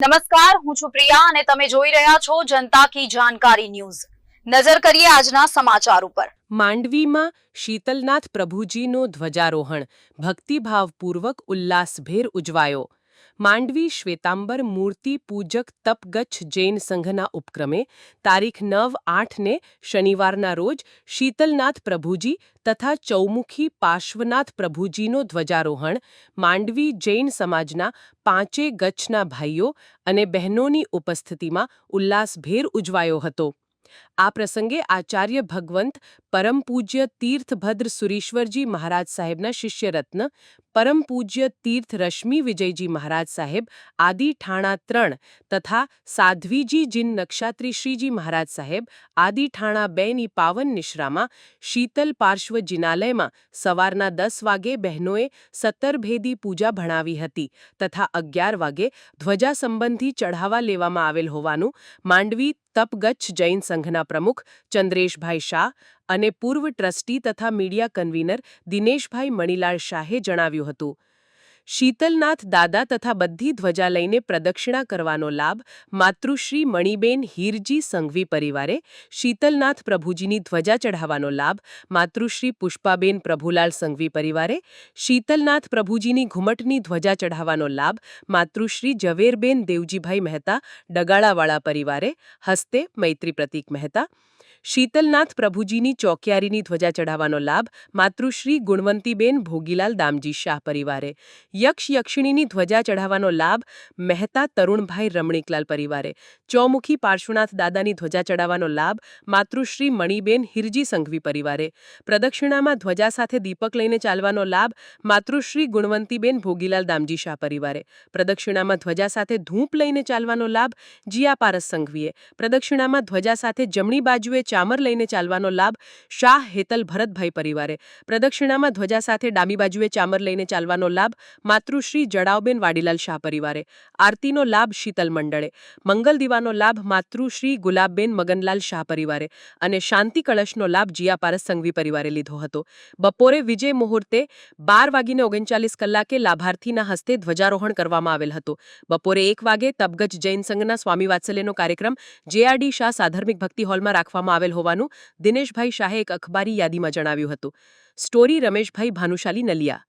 નમસ્કાર, હું છું પ્રિયા અને તમે જોઈ રહ્યા છો જનતા કી જાણકારી ન્યૂઝ। નજર કરીએ આજના સમાચાર ઉપર। માંડવીમાં શીતલનાથ પ્રભુજીનો ધ્વજારોહણ ભક્તિભાવપૂર્વક ઉલ્લાસભેર ઉજવાયો। માંડવી શ્વેતાંબર મૂર્તિ પૂજક તપગચ્છ જૈન સંઘના ઉપક્રમે તારીખ 9-8ને શનિવારના રોજ શીતલનાથ પ્રભુજી તથા ચૌમુખી પાર્શ્વનાથ પ્રભુજીનો ધ્વજારોહણ માંડવી જૈન સમાજના 5 ગચ્છના ભાઈઓ અને બહેનોની ઉપસ્થિતિમાં ઉલ્લાસભેર ઉજવાયો હતો। આ પ્રસંગે આચાર્ય ભગવંત પરમ પૂજ્ય તીર્થભદ્ર સુરીશ્વરજી મહારાજ સાહેબના શિષ્યરત્ન પરમ પૂજ્ય તીર્થ રશ્મિ વિજયજી મહારાજ સાહેબ આદિ ઠાણા 3 તથા સાધ્વીજી જીન નક્ષાત્રીશ્રીજી મહારાજ સાહેબ આદિ ઠાણા 2ની પાવન નિશ્રામાં શીતલ પાર્શ્વ જિનાલયમાં સવારના 10 વાગે બહેનોએ 17 ભેદી પૂજા ભણાવી હતી તથા 11 વાગે ધ્વજા સંબંધી ચઢાવા લેવામાં આવેલ હોવાનું માંડવી તપગચ્છ જૈન સંઘના પ્રમુખ ચંદ્રેશભાઈ શાહ અને પૂર્વ ટ્રસ્ટી તથા મીડિયા કન્વીનર દિનેશભાઈ મણીલાલ શાહે જણાવ્યું હતું। શીતલનાથ દાદા તથા બધી ધ્વજા લઈને પ્રદક્ષિણા કરવાનો લાભ માતૃશ્રી મણિબેન હીરજી સંઘવી પરિવારે, શીતલનાથ પ્રભુજીની ધ્વજા ચઢાવવાનો લાભ માતૃશ્રી પુષ્પાબેન પ્રભુલાલ સંઘવી પરિવારે, શીતલનાથ પ્રભુજીની ઘુમટની ધ્વજા ચઢાવવાનો લાભ માતૃશ્રી ઝવેરબેન દેવજીભાઈ મહેતા ડગાળાવાળા પરિવારે, હસ્તે મૈત્રી પ્રતીક મહેતા, શીતલનાથ પ્રભુજીની ચોકિયારીની ધ્વજા ચઢાવવાનો લાભ માતૃશ્રી ગુણવંતીબેન ભોગીલાલ દામજી શાહ પરિવારે, યક્ષ યક્ષિણીની ધ્વજા ચઢાવવાનો લાભ મહેતા તરુણભાઈ રમણીકલાલ પરિવારે, ચૌમુખી પાર્શ્વનાથ દાદાની ધ્વજા ચઢાવવાનો લાભ માતૃશ્રી મણિબેન હિરજી સંઘવી પરિવારે, પ્રદક્ષિણામાં ધ્વજા સાથે દીપક લઈને ચાલવાનો લાભ માતૃશ્રી ગુણવંતીબેન ભોગીલાલ દામજી શાહ પરિવારે, પ્રદક્ષિણામાં ધ્વજા સાથે ધૂપ લઈને ચાલવાનો લાભ જીયા પારસ સંઘવીએ, પ્રદક્ષિણામાં ધ્વજા સાથે જમણી બાજુએ ચામર લઈને ચાલવાનો લાભ શાહ હેતલ ભરતભાઈ પરિવારે, પ્રદક્ષિણામાં ધ્વજા સાથે ડાબી બાજુએ ચામર લઈને ચાલવાનો લાભ માતૃશ્રી જડાવબેન વાડીલાલ શાહ પરિવારે, આરતીનો લાભ શીતલ મંડળે, મંગલ દીવાનો લાભ માતૃશ્રી ગુલાબબેન મગનલાલ શાહ પરિવારે અને શાંતિ કળશનો લાભ જીયા પારસ સંઘવી પરિવારે લીધો હતો। બપોરે વિજય મુહૂર્તે 12:39 લાભાર્થીના હસ્તે ધ્વજારોહણ કરવામાં આવેલ હતું। બપોરે 1 વાગે તપગચ્છ જૈન સંઘના સ્વામી વાત્સલ્યનો કાર્યક્રમ JRD શાહ સાધર્મિક ભક્તિ હોલમાં રાખવામાં આવેલ હોવાનું દિનેશભાઈ શાહે એક અખબારી યાદીમાં જણાવ્યું હતું। સ્ટોરી રમેશભાઈ ભાનુશાલી નલિયા।